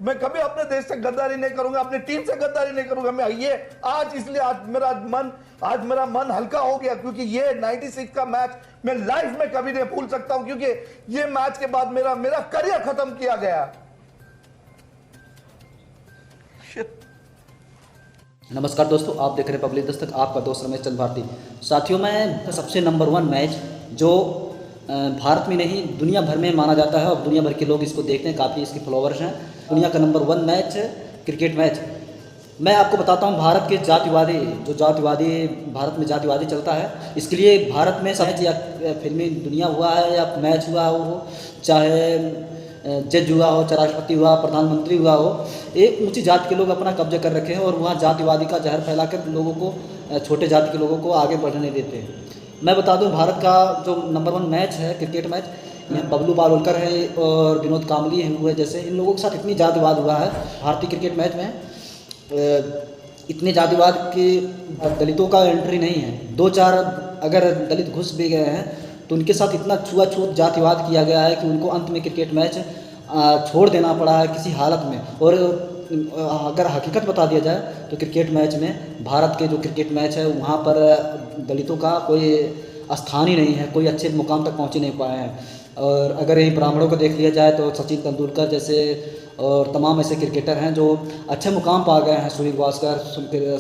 मैं कभी अपने देश से गद्दारी नहीं करूंगा, अपनी टीम से गद्दारी नहीं करूंगा। मैं ये इसलिए आज मेरा मन हल्का हो गया, क्योंकि ये 96 का मैच मैं लाइफ में कभी नहीं भूल सकता हूं, क्योंकि ये मैच के बाद मेरा करियर खत्म किया गया। नमस्कार दोस्तों, आप देख रहे हैं पब्लिक दस्तक, आपका दोस्त रमेश चंद्र भारती। साथियों, मैं सबसे नंबर 1 मैच जो भारत में नहीं दुनिया भर में माना जाता है और दुनिया भर के लोग इसको देखते हैं, काफ़ी इसके फॉलोअर्स हैं। दुनिया का नंबर 1 मैच क्रिकेट मैच। मैं आपको बताता हूं, भारत के जातिवादी भारत में जातिवादी चलता है, इसके लिए भारत में मैच या फिल्मी दुनिया हुआ है या मैच हुआ हो, चाहे जज हुआ हो, चाहे राष्ट्रपति हुआ, प्रधानमंत्री हुआ हो, एक ऊंची जाति के लोग अपना कब्जा कर रखे हैं और वहाँ जातिवादी का जहर फैलाकर लोगों को, छोटे जाति के लोगों को आगे बढ़ने देते हैं। मैं बता दूं, भारत का जो नंबर 1 मैच है क्रिकेट मैच, बबलू बावलकर है और विनोद कांबली हुए, जैसे इन लोगों के साथ इतनी जातिवाद हुआ है भारतीय क्रिकेट मैच में। इतने जातिवाद के दलितों का एंट्री नहीं है। 2-4 अगर दलित घुस भी गए हैं तो उनके साथ इतना छुआछूत जातिवाद किया गया है कि उनको अंत में क्रिकेट मैच छोड़ देना पड़ा है किसी हालत में। और अगर हकीकत बता दिया जाए तो क्रिकेट मैच में, भारत के जो क्रिकेट मैच है वहाँ पर दलितों का कोई स्थान ही नहीं है, कोई अच्छे मुकाम तक पहुँच नहीं पाए हैं। और अगर यही ब्राह्मणों को देख लिया जाए तो सचिन तेंदुलकर जैसे और तमाम ऐसे क्रिकेटर हैं जो अच्छे मुकाम पा गए हैं, सुनील गावस्कर,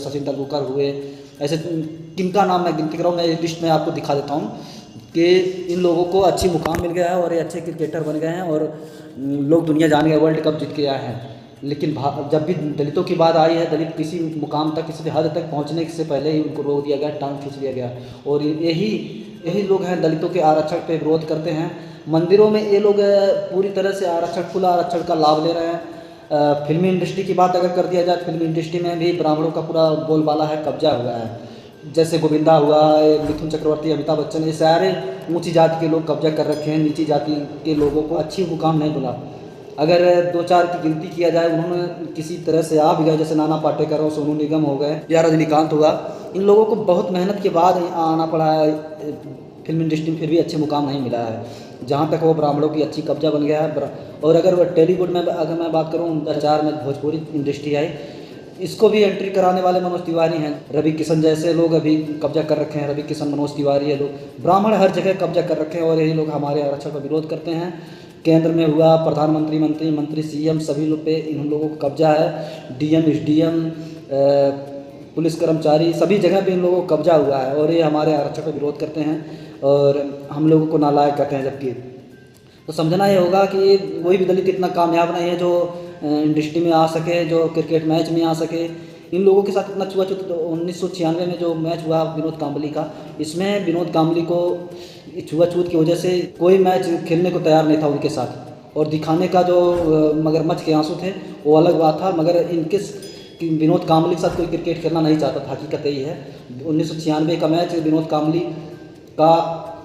सचिन तेंदुलकर हुए, ऐसे किनका नाम मैं गिनती कर रहा हूँ, मैं लिस्ट में आपको दिखा देता हूँ कि इन लोगों को अच्छी मुकाम मिल गया है और ये अच्छे क्रिकेटर बन गए हैं और लोग दुनिया जान गए, वर्ल्ड कप जीत के आए हैं। लेकिन जब भी दलितों की बात आई है, दलित किसी मुकाम तक, किसी हद तक पहुंचने से पहले ही उनको रोक दिया गया, टांग खींच लिया गया। और यही लोग हैं दलितों के आरक्षण पे विरोध करते हैं। मंदिरों में ये लोग पूरी तरह से खुला आरक्षण का लाभ ले रहे हैं। फिल्मी इंडस्ट्री की बात अगर कर दिया जाए, फिल्मी इंडस्ट्री में भी ब्राह्मणों का पूरा बोलबाला है, कब्जा हुआ है। जैसे गोविंदा हुआ, मिथुन चक्रवर्ती, अमिताभ बच्चन, ये सारे ऊंची जाति के लोग कब्जा कर रखे हैं, नीची जाति के लोगों को अच्छी मुकाम नहीं मिला। अगर 2-4 की गिनती किया जाए, उन्होंने किसी तरह से आ भी गए, जैसे नाना पाटेकर हो, सोनू निगम हो गए या रजनीकांत हुआ, इन लोगों को बहुत मेहनत के बाद आना पड़ा है फिल्म इंडस्ट्री में, फिर भी अच्छे मुकाम नहीं मिला है। जहाँ तक वो ब्राह्मणों की अच्छी कब्जा बन गया है। और अगर टॉलीवुड में अगर मैं बात करूँ, 2004 में भोजपुरी इंडस्ट्री आई, इसको भी एंट्री कराने वाले मनोज तिवारी हैं। रवि किशन जैसे लोग अभी कब्जा कर रखे हैं, रवि किशन, मनोज तिवारी, ये लोग ब्राह्मण हर जगह कब्जा कर रखे हैं और यही लोग हमारे आरक्षण का विरोध करते हैं। केंद्र में हुआ, प्रधानमंत्री, मंत्री, सीएम, सभी लोग पे इन लोगों को कब्जा है। डीएम, एसडीएम, पुलिस कर्मचारी, सभी जगह पे इन लोगों को कब्जा हुआ है और ये हमारे आरक्षण का विरोध करते हैं और हम लोगों को नालायक कहते हैं। जबकि तो समझना ये होगा कि कोई भी दलित इतना कामयाब नहीं है जो इंडस्ट्री में आ सके, जो क्रिकेट मैच में आ सके। इन लोगों के साथ इतना छुआछूत। 1996 में जो मैच हुआ विनोद कांबली का, इसमें विनोद कांबली को छुआछूत की वजह से कोई मैच खेलने को तैयार नहीं था उनके साथ, और दिखाने का जो मगरमच्छ के आंसू थे वो अलग बात था, मगर इनके विनोद कांबली के साथ कोई क्रिकेट खेलना नहीं चाहता था। हकीकत यही है। 1996 का मैच विनोद कांबली का,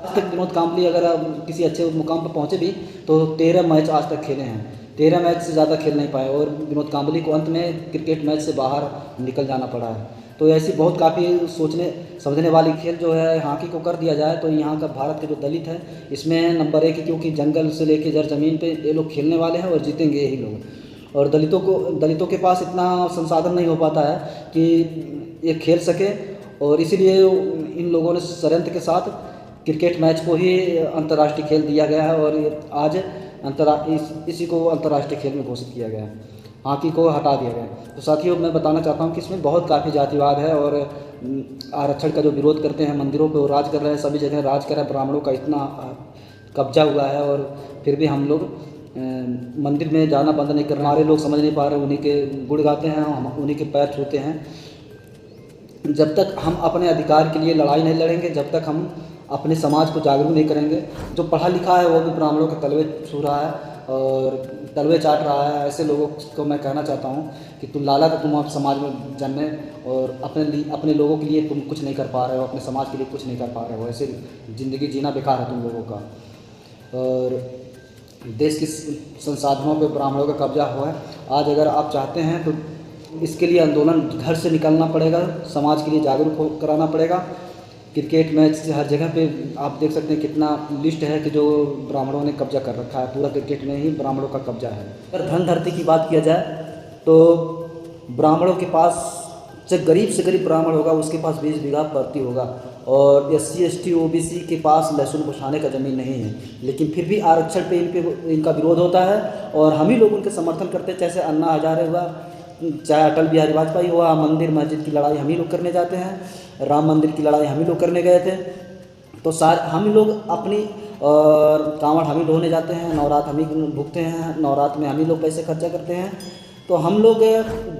आज तक विनोद कांबली अगर किसी अच्छे मुकाम पर पहुँचे भी तो 13 मैच आज तक खेले हैं, 13 मैच से ज़्यादा खेल नहीं पाए और विनोद कांबली को अंत में क्रिकेट मैच से बाहर निकल जाना पड़ा है। तो ऐसी बहुत काफ़ी सोचने समझने वाली खेल जो है हॉकी को कर दिया जाए तो यहाँ का भारत के जो दलित है इसमें नंबर 1 है, क्योंकि जंगल से लेके जड़ ज़मीन पे ये लोग खेलने वाले हैं और जीतेंगे यही लोग। और दलितों के पास इतना संसाधन नहीं हो पाता है कि ये खेल सके, और इसीलिए इन लोगों ने षड्यंत्र के साथ क्रिकेट मैच को ही अंतर्राष्ट्रीय खेल दिया गया है और आज इसी को अंतर्राष्ट्रीय खेल में घोषित किया गया है। हॉकी को हटा दिया गया है। तो साथियों, मैं बताना चाहता हूँ कि इसमें बहुत काफ़ी जातिवाद है और आरक्षण का जो विरोध करते हैं, मंदिरों पे वो राज कर रहे हैं, सभी जगह राज कर रहे हैं, ब्राह्मणों का इतना कब्जा हुआ है और फिर भी हम लोग मंदिर में जाना बंद नहीं कर रहे। हमारे लोग समझ नहीं पा रहे, उन्हीं के गुण गाते हैं, हम उन्हीं के पैर छूते हैं। जब तक हम अपने अधिकार के लिए लड़ाई नहीं लड़ेंगे, जब तक हम अपने समाज को जागरूक नहीं करेंगे, जो पढ़ा लिखा है वो भी ब्राह्मणों के तलवे छू रहा है और तलवे चाट रहा है। ऐसे लोगों को मैं कहना चाहता हूँ कि तुम लाला तो तुम आप समाज में जन्मे और अपने लोगों के लिए तुम कुछ नहीं कर पा रहे हो, अपने समाज के लिए कुछ नहीं कर पा रहे हो, ऐसे ज़िंदगी जीना बेकार है तुम लोगों का। और देश के संसाधनों पर ब्राह्मणों का कब्जा हुआ है। आज अगर आप चाहते हैं तो इसके लिए आंदोलन घर से निकलना पड़ेगा, समाज के लिए जागरूक कराना पड़ेगा। क्रिकेट मैच से हर जगह पे आप देख सकते हैं कितना लिस्ट है कि जो ब्राह्मणों ने कब्जा कर रखा है, पूरा क्रिकेट में ही ब्राह्मणों का कब्जा है। अगर धन धरती की बात किया जाए तो ब्राह्मणों के पास, चाहे गरीब से गरीब ब्राह्मण होगा उसके पास 20 बीघा प्रति होगा, और SC ST OBC के पास लहसुन बुछाने का ज़मीन नहीं है, लेकिन फिर भी आरक्षण पे इनका विरोध होता है और हम ही लोग उनके समर्थन करते हैं। जैसे अन्ना हजारे हुआ, चाहे अटल बिहारी वाजपेयी हुआ, मंदिर मस्जिद की लड़ाई हम ही लोग करने जाते हैं, राम मंदिर की लड़ाई हम ही लोग करने गए थे। तो हम ही लोग अपनी कांवड़ हम ही ढोने जाते हैं, नवरात्र हम ही भुगते हैं, नवरात्र में हम ही लोग पैसे खर्चा करते हैं। तो हम लोग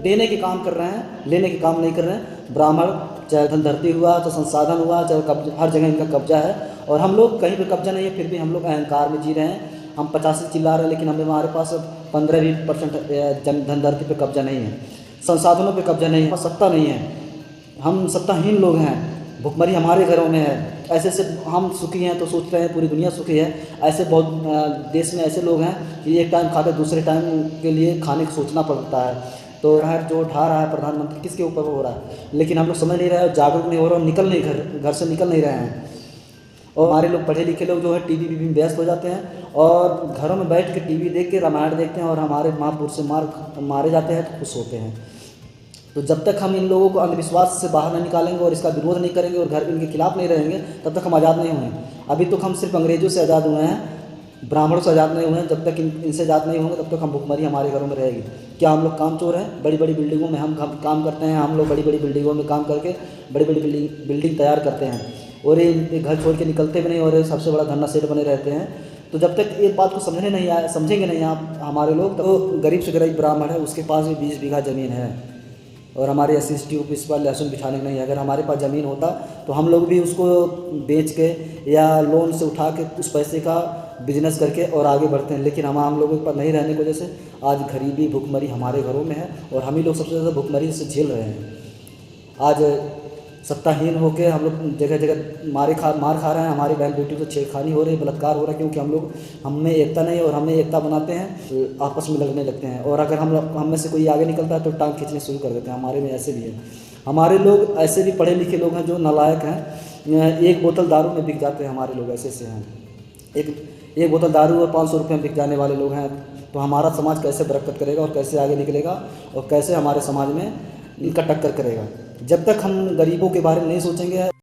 देने के काम कर रहे हैं, लेने के काम नहीं कर रहे हैं। ब्राह्मण चाहे धन धरती हुआ, चाहे संसाधन हुआ, चाहे कब्जा, हर जगह इनका कब्जा है और हम लोग कहीं पे कब्जा नहीं है, फिर भी हम लोग अहंकार में जी रहे हैं। हम 85 चिल्ला रहे हैं, लेकिन हमारे पास 15-20% धन धरती पे कब्जा नहीं है, संसाधनों पे कब्जा नहीं है, सत्ता नहीं है, हम सत्ताहीन लोग हैं, भुखमरी हमारे घरों में है। ऐसे से हम सुखी हैं तो सोच रहे हैं पूरी दुनिया सुखी है। ऐसे बहुत देश में ऐसे लोग हैं कि एक टाइम खाते दूसरे टाइम के लिए खाने का सोचना पड़ता है। तो जो उठा रहा है प्रधानमंत्री किसके ऊपर हो रहा है, लेकिन हम लोग समझ नहीं रहे, जागरूक नहीं हो रहे और घर से निकल नहीं रहे हैं। और हमारे लोग पढ़े लिखे लोग जो है टीवी में व्यस्त हो जाते हैं और घरों में बैठ के टीवी देख के रामायण देखते हैं और हमारे महापुरुष से मारे जाते हैं तो खुश होते हैं। तो जब तक हम इन लोगों को अंधविश्वास से बाहर नहीं निकालेंगे और इसका विरोध नहीं करेंगे और घर इनके खिलाफ नहीं रहेंगे, तब तक हम आज़ाद नहीं होंगे। अभी तो हम सिर्फ अंग्रेज़ों से आज़ाद हुए हैं, ब्राह्मणों से आज़ाद नहीं हुए हैं। जब तक इनसे आज़ाद नहीं होंगे तब तक हम भुखमरी हमारे घरों में रहेगी। क्या हम लोग काम चोर हैं? बड़ी बड़ी बिल्डिंगों में हम काम करते हैं, हम लोग बड़ी बड़ी बिल्डिंगों में काम करके बड़ी बड़ी बिल्डिंग तैयार करते हैं और ये घर छोड़ के निकलते भी नहीं और सबसे बड़ा धन्ना सेठ बने रहते हैं। तो जब तक ये बात को समझेंगे नहीं आप हमारे लोग, तो गरीब से गरीब ब्राह्मण है उसके पास भी 20 बीघा ज़मीन है और हमारे SC ST ऑफिस पर लहसुन बिछाने का नहीं है। अगर हमारे पास ज़मीन होता तो हम लोग भी उसको बेच के या लोन से उठा के उस पैसे का बिजनेस करके और आगे बढ़ते हैं, लेकिन हम लोगों के पास नहीं रहने की वजह से आज गरीबी भुखमरी हमारे घरों में है और हम ही लोग सबसे ज़्यादा भुखमरी से झेल रहे हैं। आज सत्ताहीन होकर हम लोग जगह जगह मार खा रहे हैं, हमारी बहन बेटी को छेड़खानी हो रही है, बलात्कार हो रहा है, क्योंकि हम में एकता नहीं है और हमें एकता बनाते हैं आपस में लड़ने लगते हैं। और अगर हम में से कोई आगे निकलता है तो टांग खींचने शुरू कर देते हैं। हमारे में ऐसे भी है, हमारे लोग ऐसे भी पढ़े लिखे लोग हैं जो नालायक हैं। एक बोतल दारू में बिक जाते हैं हमारे लोग, ऐसे हैं। एक बोतल दारू और 500 रुपये में बिक जाने वाले लोग हैं। तो हमारा समाज कैसे बरकत करेगा और कैसे आगे निकलेगा और कैसे हमारे समाज में इनका टक्कर करेगा? जब तक हम गरीबों के बारे में नहीं सोचेंगे